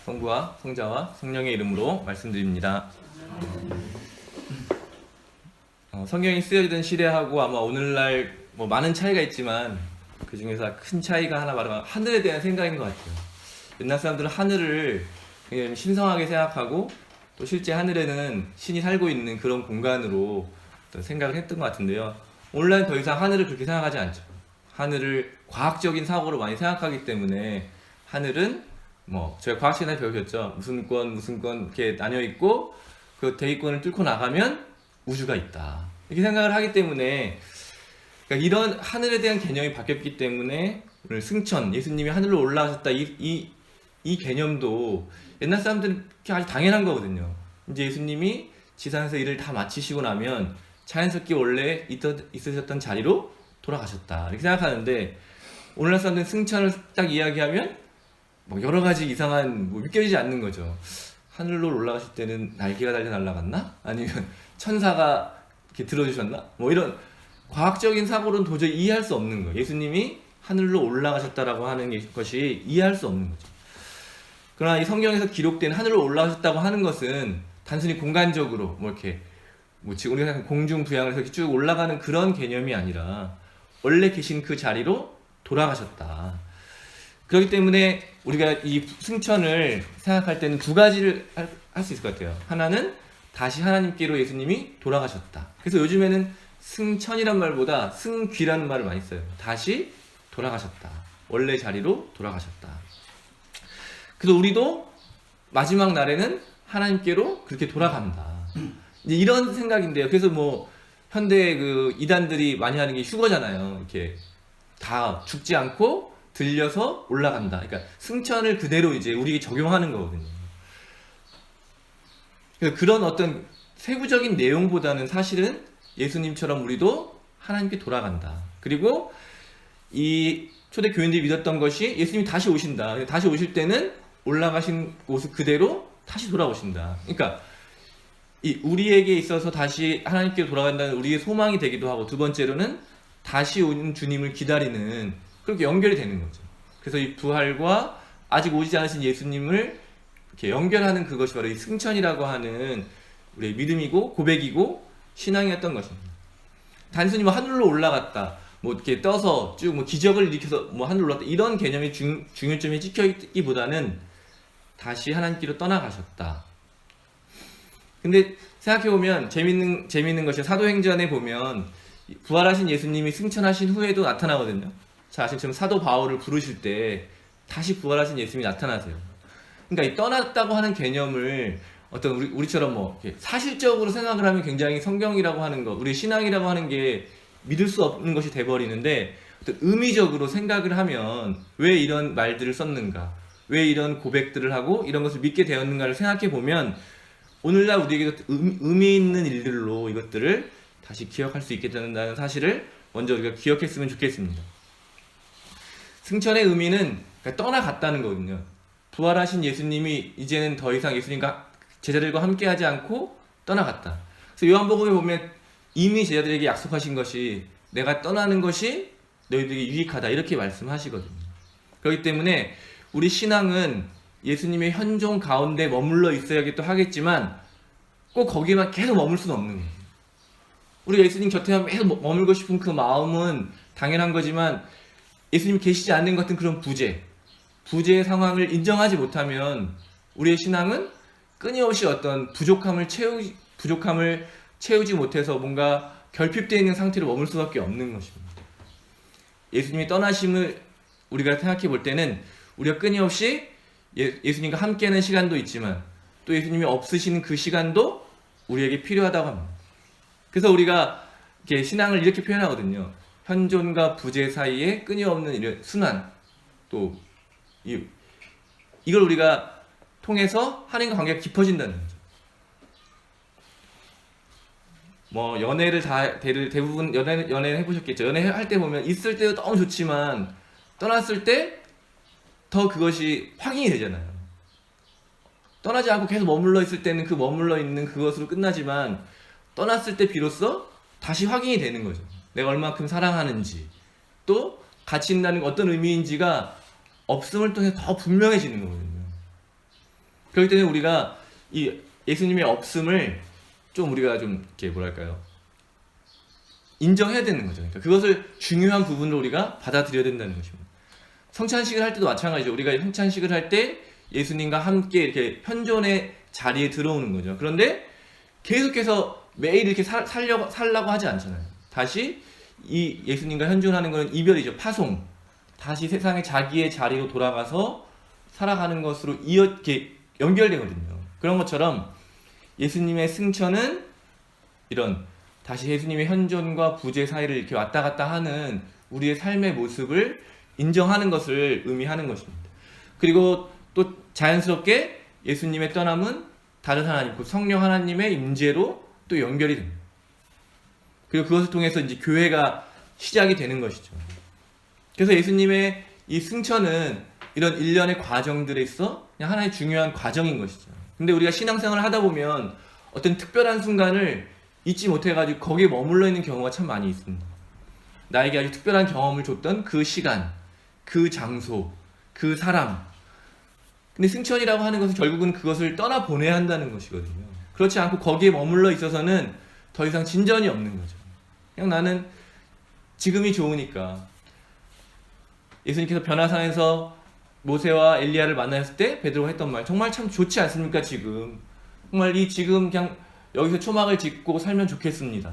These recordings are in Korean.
성부와 성자와 성령의 이름으로 말씀드립니다. 성경이 쓰여지던 시대하고 아마 오늘날 많은 차이가 있지만 그 중에서 큰 차이가 하나 바로 하늘에 대한 생각인 것 같아요. 옛날 사람들은 하늘을 굉장히 신성하게 생각하고 또 실제 하늘에는 신이 살고 있는 그런 공간으로 생각을 했던 것 같은데요. 오늘날은 더 이상 하늘을 그렇게 생각하지 않죠. 하늘을 과학적인 사고로 많이 생각하기 때문에 하늘은 저희가 과학 시간에 배우셨죠. 무슨 권 이렇게 나뉘어 있고 그 대기권을 뚫고 나가면 우주가 있다. 이렇게 생각을 하기 때문에 그러니까 이런 하늘에 대한 개념이 바뀌었기 때문에 오늘 승천, 예수님이 하늘로 올라가셨다 이 개념도 옛날 사람들은 아주 당연한 거거든요. 이제 예수님이 지상에서 일을 다 마치시고 나면 자연스럽게 원래 있으셨던 자리로 돌아가셨다 이렇게 생각하는데 오늘날 사람들은 승천을 딱 이야기하면 여러 가지 이상한 믿겨지지 않는 거죠. 하늘로 올라가실 때는 날개가 달려 날아갔나? 아니면 천사가 이렇게 들어주셨나? 이런 과학적인 사고로는 도저히 이해할 수 없는 거예요. 예수님이 하늘로 올라가셨다라고 하는 것이 이해할 수 없는 거죠. 그러나 이 성경에서 기록된 하늘로 올라가셨다고 하는 것은 단순히 공간적으로 지금 우리가 생각하는 공중 부양을 해서 쭉 올라가는 그런 개념이 아니라 원래 계신 그 자리로 돌아가셨다. 그렇기 때문에 우리가 이 승천을 생각할 때는 두 가지를 할 수 있을 것 같아요. 하나는 다시 하나님께로 예수님이 돌아가셨다. 그래서 요즘에는 승천이란 말보다 승귀라는 말을 많이 써요. 다시 돌아가셨다. 원래 자리로 돌아가셨다. 그래서 우리도 마지막 날에는 하나님께로 그렇게 돌아간다. 이제 이런 생각인데요. 그래서 현대 그 이단들이 많이 하는 게 휴거잖아요. 이렇게 다 죽지 않고 들려서 올라간다. 그러니까 승천을 그대로 이제 우리에게 적용하는 거거든요. 그래서 그런 어떤 세부적인 내용보다는 사실은 예수님처럼 우리도 하나님께 돌아간다. 그리고 이 초대 교인들이 믿었던 것이 예수님이 다시 오신다. 다시 오실 때는 올라가신 곳을 그대로 다시 돌아오신다. 그러니까 우리에게 있어서 다시 하나님께 돌아간다는 우리의 소망이 되기도 하고, 두 번째로는 다시 오는 주님을 기다리는 그렇게 연결이 되는 거죠. 그래서 이 부활과 아직 오지 않으신 예수님을 이렇게 연결하는 그것이 바로 이 승천이라고 하는 우리의 믿음이고 고백이고 신앙이었던 것입니다. 단순히 하늘로 올라갔다, 이렇게 떠서 쭉 기적을 일으켜서 하늘로 올랐다 이런 개념이 중요점이 찍혀 있기보다는 다시 하나님께로 떠나가셨다. 근데 생각해보면 재밌는 것이 사도행전에 보면 부활하신 예수님이 승천하신 후에도 나타나거든요. 자, 지금 사도 바울을 부르실 때 다시 부활하신 예수님이 나타나세요. 그러니까 이 떠났다고 하는 개념을 어떤 우리처럼 사실적으로 생각을 하면 굉장히 성경이라고 하는 것, 우리 신앙이라고 하는 게 믿을 수 없는 것이 돼버리는데, 어떤 의미적으로 생각을 하면 왜 이런 말들을 썼는가, 왜 이런 고백들을 하고 이런 것을 믿게 되었는가를 생각해 보면 오늘날 우리에게 의미 있는 일들로 이것들을 다시 기억할 수 있게 된다는 사실을 먼저 우리가 기억했으면 좋겠습니다. 승천의 의미는 떠나갔다는 거거든요. 부활하신 예수님이 이제는 더 이상 예수님과 제자들과 함께하지 않고 떠나갔다. 그래서 요한복음에 보면 이미 제자들에게 약속하신 것이 내가 떠나는 것이 너희들에게 유익하다 이렇게 말씀하시거든요. 그렇기 때문에 우리 신앙은 예수님의 현존 가운데 머물러 있어야겠도 하겠지만 꼭 거기만 계속 머물 수는 없는 거예요. 우리가 예수님 곁에만 계속 머물고 싶은 그 마음은 당연한 거지만 예수님이 계시지 않는 것 같은 그런 부재의 상황을 인정하지 못하면 우리의 신앙은 끊임없이 어떤 부족함을 채우지 못해서 뭔가 결핍되어 있는 상태로 머물 수밖에 없는 것입니다. 예수님이 떠나심을 우리가 생각해 볼 때는 우리가 끊임없이 예수님과 함께하는 시간도 있지만 또 예수님이 없으시는 그 시간도 우리에게 필요하다고 합니다. 그래서 우리가 이렇게 신앙을 이렇게 표현하거든요. 현존과 부재 사이에 끊임없는 이런 순환, 또 이걸 우리가 통해서 하나님과 관계가 깊어진다는 거죠. 연애를 대부분 연애를 해보셨겠죠. 연애할 때 보면 있을 때도 너무 좋지만 떠났을 때 더 그것이 확인이 되잖아요. 떠나지 않고 계속 머물러 있을 때는 그 머물러 있는 그것으로 끝나지만 떠났을 때 비로소 다시 확인이 되는 거죠. 내가 얼마큼 사랑하는지, 또 같이 있다는 게 어떤 의미인지가 없음을 통해 더 분명해지는 거거든요. 그럴 때는 우리가 이 예수님의 없음을 좀 우리가 좀 이렇게 뭐랄까요? 인정해야 되는 거죠. 그러니까 그것을 중요한 부분으로 우리가 받아들여야 된다는 것입니다. 성찬식을 할 때도 마찬가지죠. 우리가 성찬식을 할 때 예수님과 함께 이렇게 현존의 자리에 들어오는 거죠. 그런데 계속해서 매일 이렇게 살라고 하지 않잖아요. 다시 이 예수님과 현존하는 것은 이별이죠. 파송. 다시 세상에 자기의 자리로 돌아가서 살아가는 것으로 이렇게 연결되거든요. 그런 것처럼 예수님의 승천은 이런 다시 예수님의 현존과 부재 사이를 이렇게 왔다 갔다 하는 우리의 삶의 모습을 인정하는 것을 의미하는 것입니다. 그리고 또 자연스럽게 예수님의 떠남은 다른 하나님, 그 성령 하나님의 임재로 또 연결이 됩니다. 그리고 그것을 통해서 이제 교회가 시작이 되는 것이죠. 그래서 예수님의 이 승천은 이런 일련의 과정들에 있어 그냥 하나의 중요한 과정인 것이죠. 근데 우리가 신앙생활을 하다 보면 어떤 특별한 순간을 잊지 못해가지고 거기에 머물러 있는 경우가 참 많이 있습니다. 나에게 아주 특별한 경험을 줬던 그 시간, 그 장소, 그 사람. 근데 승천이라고 하는 것은 결국은 그것을 떠나보내야 한다는 것이거든요. 그렇지 않고 거기에 머물러 있어서는 더 이상 진전이 없는 거죠. 그냥 나는 지금이 좋으니까. 예수님께서 변화산에서 모세와 엘리야를 만났을 때 베드로가 했던 말 정말 참 좋지 않습니까? 지금 정말 이 지금 그냥 여기서 초막을 짓고 살면 좋겠습니다.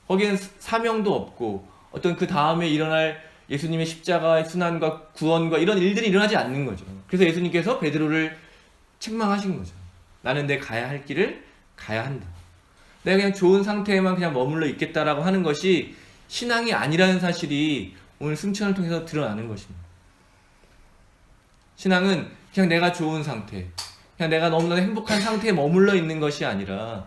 거기엔 사명도 없고 어떤 그 다음에 일어날 예수님의 십자가의 순환과 구원과 이런 일들이 일어나지 않는 거죠. 그래서 예수님께서 베드로를 책망하신 거죠. 나는 내 가야 할 길을 가야 한다. 내가 그냥 좋은 상태에만 그냥 머물러 있겠다라고 하는 것이 신앙이 아니라는 사실이 오늘 승천을 통해서 드러나는 것입니다. 신앙은 그냥 내가 좋은 상태, 그냥 내가 너무나 행복한 상태에 머물러 있는 것이 아니라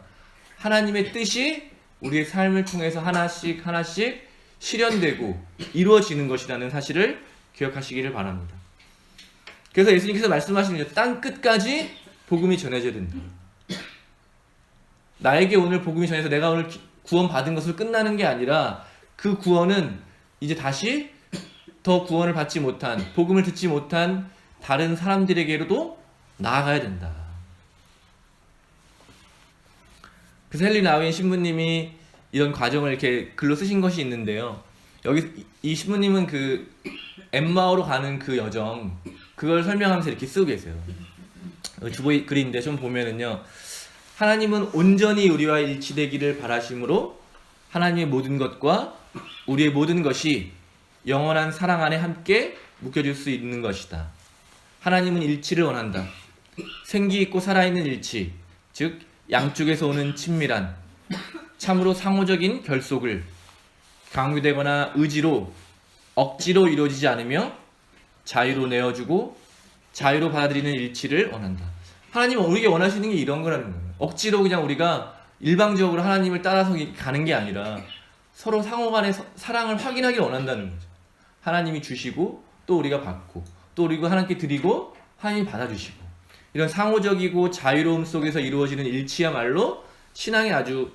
하나님의 뜻이 우리의 삶을 통해서 하나씩 하나씩 실현되고 이루어지는 것이라는 사실을 기억하시기를 바랍니다. 그래서 예수님께서 말씀하시는 거죠. 땅 끝까지 복음이 전해져야 된다. 나에게 오늘 복음이 전해서 내가 오늘 구원 받은 것으로 끝나는 게 아니라 그 구원은 이제 다시 더 구원을 받지 못한, 복음을 듣지 못한 다른 사람들에게로도 나아가야 된다. 그래서 헨리 나우인 신부님이 이런 과정을 이렇게 글로 쓰신 것이 있는데요. 여기 이 신부님은 그 엠마오로 가는 그 여정, 그걸 설명하면서 이렇게 쓰고 계세요. 주보 글인데 좀 보면은요. 하나님은 온전히 우리와 일치되기를 바라심으로 하나님의 모든 것과 우리의 모든 것이 영원한 사랑 안에 함께 묶여질 수 있는 것이다. 하나님은 일치를 원한다. 생기 있고 살아있는 일치, 즉 양쪽에서 오는 친밀한, 참으로 상호적인 결속을 강요되거나 의지로, 억지로 이루어지지 않으며 자유로 내어주고 자유로 받아들이는 일치를 원한다. 하나님은 우리에게 원하시는 게 이런 거라는 거예요. 억지로 그냥 우리가 일방적으로 하나님을 따라서 가는 게 아니라 서로 상호 간의 사랑을 확인하길 원한다는 거죠. 하나님이 주시고 또 우리가 받고 또 우리가 하나님께 드리고 하나님이 받아주시고 이런 상호적이고 자유로움 속에서 이루어지는 일치야말로 신앙의 아주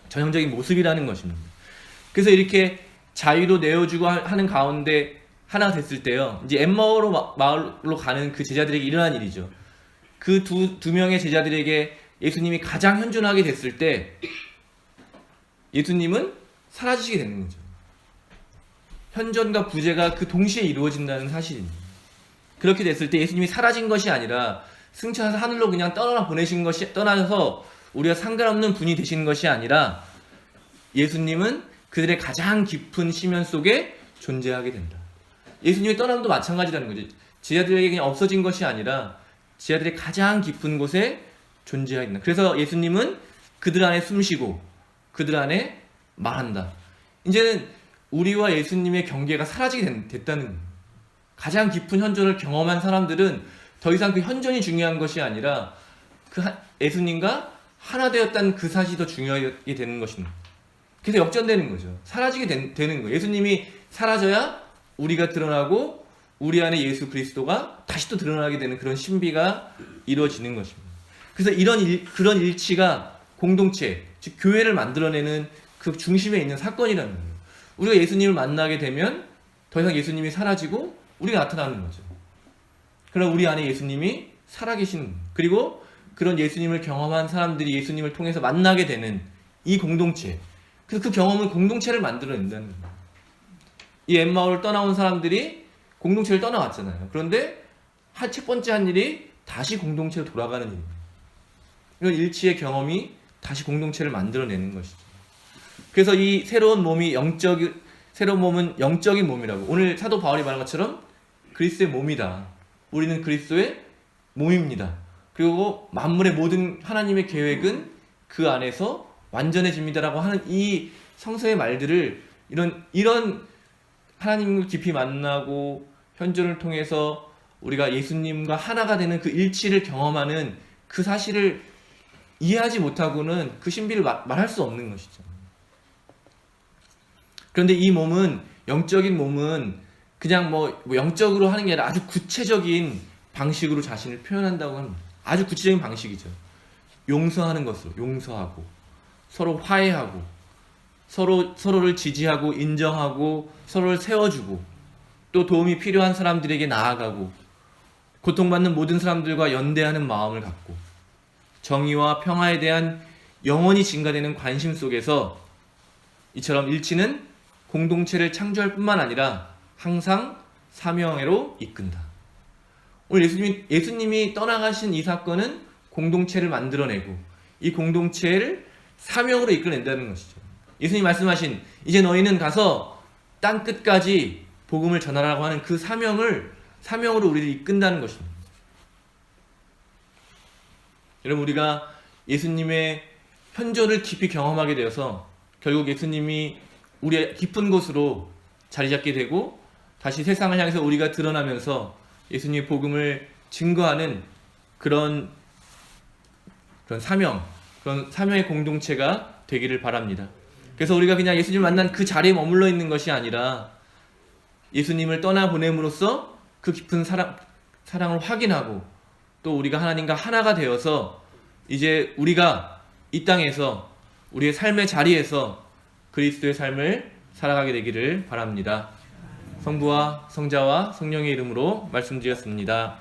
전형적인 모습이라는 것입니다. 그래서 이렇게 자유로 내어주고 하는 가운데 하나 됐을 때요. 이제 엠마오로 마을로 가는 그 제자들에게 일어난 일이죠. 그 두 명의 제자들에게 예수님이 가장 현존하게 됐을 때 예수님은 사라지시게 되는 거죠. 현존과 부재가 그 동시에 이루어진다는 사실입니다. 그렇게 됐을 때 예수님이 사라진 것이 아니라 승천해서 하늘로 그냥 떠나서 우리가 상관없는 분이 되시는 것이 아니라 예수님은 그들의 가장 깊은 심연 속에 존재하게 된다. 예수님의 떠남도 마찬가지라는 거죠. 제자들에게 그냥 없어진 것이 아니라 제자들의 가장 깊은 곳에 존재하게 된다. 그래서 예수님은 그들 안에 숨쉬고 그들 안에 말한다. 이제는 우리와 예수님의 경계가 사라지게 됐다는 거예요. 가장 깊은 현존을 경험한 사람들은 더 이상 그 현존이 중요한 것이 아니라 그 예수님과 하나 되었다는 그 사실이 더 중요하게 되는 것입니다. 그래서 역전되는 거죠. 사라지게 되는 거예요. 예수님이 사라져야 우리가 드러나고 우리 안에 예수 그리스도가 다시 또 드러나게 되는 그런 신비가 이루어지는 것입니다. 그래서 그런 일치가 공동체, 즉 교회를 만들어내는 그 중심에 있는 사건이라는 거예요. 우리가 예수님을 만나게 되면 더 이상 예수님이 사라지고 우리가 나타나는 거죠. 그럼 우리 안에 예수님이 살아계신, 그리고 그런 예수님을 경험한 사람들이 예수님을 통해서 만나게 되는 이 공동체, 그래서 그 경험은 공동체를 만들어낸다는 거예요. 이 엠마오를 떠나온 사람들이 공동체를 떠나왔잖아요. 그런데 첫 번째 한 일이 다시 공동체로 돌아가는 일입니다. 이런 일치의 경험이 다시 공동체를 만들어내는 것이죠. 그래서 이 새로운 몸은 영적인 몸이라고. 오늘 사도 바울이 말한 것처럼 그리스도의 몸이다. 우리는 그리스도의 몸입니다. 그리고 만물의 모든 하나님의 계획은 그 안에서 완전해집니다라고 하는 이 성서의 말들을 이런 하나님을 깊이 만나고 현존을 통해서 우리가 예수님과 하나가 되는 그 일치를 경험하는 그 사실을 이해하지 못하고는 그 신비를 말할 수 없는 것이죠. 그런데 이 몸은, 영적인 몸은 그냥 뭐 영적으로 하는 게 아니라 아주 구체적인 방식으로 자신을 표현한다고 합니다. 아주 구체적인 방식이죠. 용서하는 것으로, 용서하고 서로 화해하고 서로를 지지하고 인정하고 서로를 세워주고 또 도움이 필요한 사람들에게 나아가고 고통받는 모든 사람들과 연대하는 마음을 갖고 정의와 평화에 대한 영원히 증가되는 관심 속에서 이처럼 일치는 공동체를 창조할 뿐만 아니라 항상 사명으로 이끈다. 오늘 예수님이 떠나가신 이 사건은 공동체를 만들어내고 이 공동체를 사명으로 이끌어낸다는 것이죠. 예수님이 말씀하신 이제 너희는 가서 땅 끝까지 복음을 전하라고 하는 그 사명으로 우리를 이끈다는 것입니다. 여러분, 우리가 예수님의 현존을 깊이 경험하게 되어서 결국 예수님이 우리의 깊은 곳으로 자리 잡게 되고 다시 세상을 향해서 우리가 드러나면서 예수님의 복음을 증거하는 그런 사명의 공동체가 되기를 바랍니다. 그래서 우리가 그냥 예수님을 만난 그 자리에 머물러 있는 것이 아니라 예수님을 떠나보냄으로써 그 깊은 사랑을 확인하고 또 우리가 하나님과 하나가 되어서 이제 우리가 이 땅에서 우리의 삶의 자리에서 그리스도의 삶을 살아가게 되기를 바랍니다. 성부와 성자와 성령의 이름으로 말씀드렸습니다.